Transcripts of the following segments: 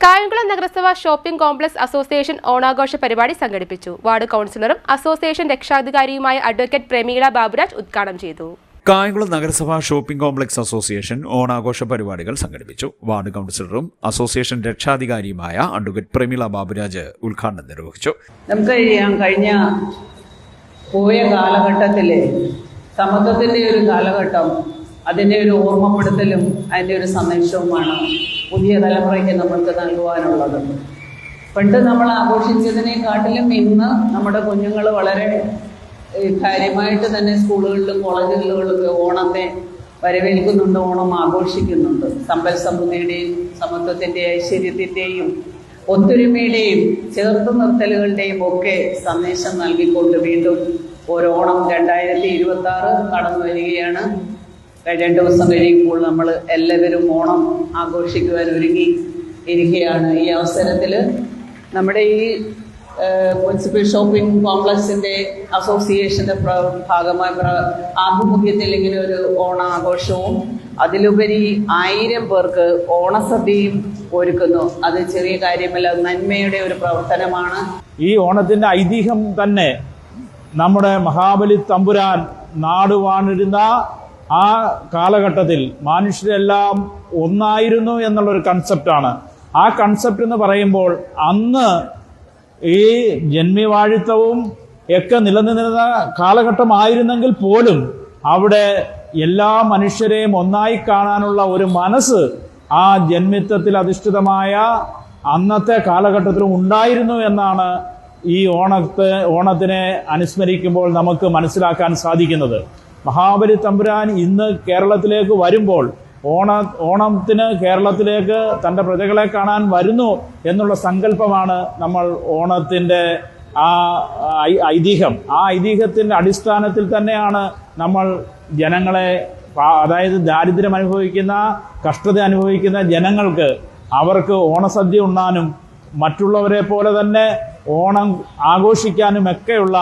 കായംകുളം നഗരസഭ shopping complex association ഓണാഘോഷ പരിപാടി സംഘടിപ്പിച്ചു. വാർഡ് കൗൺസിലറും അസോസിയേഷൻ രക്ഷാധികാരിയുമായ അഡ്വക്കേറ്റ് പ്രമീള ബാബുരാജ് ഉദ്ഘാടനം ചെയ്തു. കായംകുളം നഗരസഭ ഷോപ്പിംഗ് കോംപ്ലക്സ് അസോസിയേഷൻ ഓണാഘോഷ പരിപാടികൾ സംഘടിപ്പിച്ചു. വാർഡ് കൗൺസിലറും അസോസിയേഷൻ രക്ഷാധികാരിയുമായ അഡ്വക്കേറ്റ് പ്രമീള ബാബുരാജ് ഉദ്ഘാടനം നിർവഹിച്ചു. നമുക്കറിയാം, കഴിഞ്ഞ പോയ കാലഘട്ടത്തിലെ സമത്വത്തിൻ്റെ ഒരു കാലഘട്ടം, അതിൻ്റെ ഒരു ഓർമ്മപ്പെടുത്തലും അതിൻ്റെ ഒരു സന്ദേശവുമാണ് പുതിയ തലമുറയ്ക്ക് നമ്മൾക്ക് നൽകുവാനുള്ളത്. പണ്ട് നമ്മൾ ആഘോഷിച്ചതിനെക്കാട്ടിലും ഇന്ന് നമ്മുടെ കുഞ്ഞുങ്ങൾ വളരെ കാര്യമായിട്ട് തന്നെ സ്കൂളുകളിലും കോളേജുകളിലും ഓണത്തെ വരവേൽക്കുന്നുണ്ട്, ഓണം ആഘോഷിക്കുന്നുണ്ട്. സമ്പൽ സമൃദ്ധിയുടെയും സമത്വത്തിൻ്റെ ഐശ്വര്യത്തിൻ്റെയും ഒത്തൊരുമയുടെയും ചേർത്ത് നിർത്തലുകളുടെയും ഒക്കെ സന്ദേശം നൽകിക്കൊണ്ട് വീണ്ടും ഓരോണം 2026 കടന്നു വരികയാണ്. 2 ദിവസം കഴിയുമ്പോൾ നമ്മൾ എല്ലാവരും ഓണം ആഘോഷിക്കുവാൻ ഒരുങ്ങി ഇരിക്കുകയാണ്. ഈ അവസരത്തിൽ നമ്മുടെ ഈ മുനിസിപ്പൽ ഷോപ്പിംഗ് കോംപ്ലക്സിൻ്റെ അസോസിയേഷൻ്റെ ഭാഗമായ ആഭിമുഖ്യത്തിൽ ഇങ്ങനെ ഒരു ഓണാഘോഷവും അതിലുപരി 1000 പേർക്ക് ഓണസദ്യയും ഒരുക്കുന്നു. അത് ചെറിയ കാര്യമല്ല, നന്മയുടെ ഒരു പ്രവർത്തനമാണ്. ഈ ഓണത്തിൻ്റെ ഐതിഹ്യം തന്നെ നമ്മുടെ മഹാബലി തമ്പുരാൻ നാടുവാണിരുന്ന ആ കാലഘട്ടത്തിൽ മനുഷ്യരെല്ലാം ഒന്നായിരുന്നു എന്നുള്ളൊരു കൺസെപ്റ്റാണ്. ആ കൺസെപ്റ്റ് എന്ന് പറയുമ്പോൾ അന്ന് ഈ ജന്മിവാഴിത്തവും ഒക്കെ നിലനിന്നിരുന്ന കാലഘട്ടമായിരുന്നെങ്കിൽ പോലും അവിടെ എല്ലാ മനുഷ്യരെയും ഒന്നായി കാണാനുള്ള ഒരു മനസ്സ് ആ ജന്മിത്വത്തിൽ അധിഷ്ഠിതമായ അന്നത്തെ കാലഘട്ടത്തിലും ഉണ്ടായിരുന്നു എന്നാണ് ഈ ഓണത്തിനെ അനുസ്മരിക്കുമ്പോൾ നമുക്ക് മനസ്സിലാക്കാൻ സാധിക്കുന്നത്. മഹാബലി തമ്പുരാൻ ഇന്ന് കേരളത്തിലേക്ക് വരുമ്പോൾ ഓണത്തിന് കേരളത്തിലേക്ക് തൻ്റെ പ്രജകളെ കാണാൻ വരുന്നു എന്നുള്ള സങ്കല്പമാണ് നമ്മൾ ഓണത്തിൻ്റെ ആ ഐതിഹ്യം. ആ ഐതിഹ്യത്തിൻ്റെ അടിസ്ഥാനത്തിൽ തന്നെയാണ് നമ്മൾ ജനങ്ങളെ, അതായത് ദാരിദ്ര്യം അനുഭവിക്കുന്ന, കഷ്ടത അനുഭവിക്കുന്ന ജനങ്ങൾക്ക് അവർക്ക് ഓണസദ്യ ഉണ്ണാനും മറ്റുള്ളവരെ പോലെ തന്നെ ഓണം ആഘോഷിക്കാനുമൊക്കെയുള്ള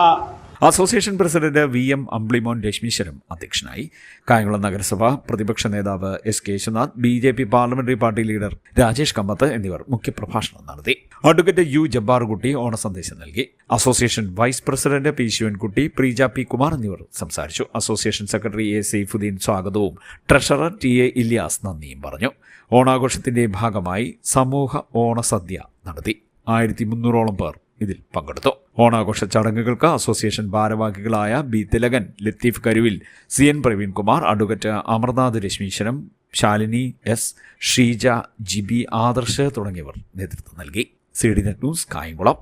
association president VM Ambilimon Rashmeeswaram അധ്യക്ഷനായി. കായംകുളം നഗരസഭ പ്രതിപക്ഷ നേതാവ് S. Keshavanath, BJP parliamentary party leader Rajesh Kampath എന്നിവർ മുഖ്യപ്രഭാഷണം നടത്തി. Advocate U. ജബ്ബാറുകുട്ടി ഓണസന്ദേശം നൽകി. Association vice president P. Sivankutty, Preeja P. Kumar എന്നിവർ സംസാരിച്ചു. Association secretary A. സൈഫുദ്ദീൻ സ്വാഗതവും ട്രഷറർ TA. ഇല്യാസ് നന്ദിയും പറഞ്ഞു. ഓണാഘോഷത്തിന്റെ ഭാഗമായി സമൂഹ ഓണസദ്യ നടത്തി. 1300ഓളം പേർ ഇതിൽ പങ്കെടുത്തു. ഓണാഘോഷ ചടങ്ങുകൾക്ക് അസോസിയേഷൻ ഭാരവാഹികളായ B. Thilakan, Latheef Karuvil, CN. Praveenkumar, advocate Amarnath Rashmeeswaram, Shalini S., Sheeja, GB, Adarsh തുടങ്ങിയവർ നേതൃത്വം നൽകി. CDNet news, Kayamkulam.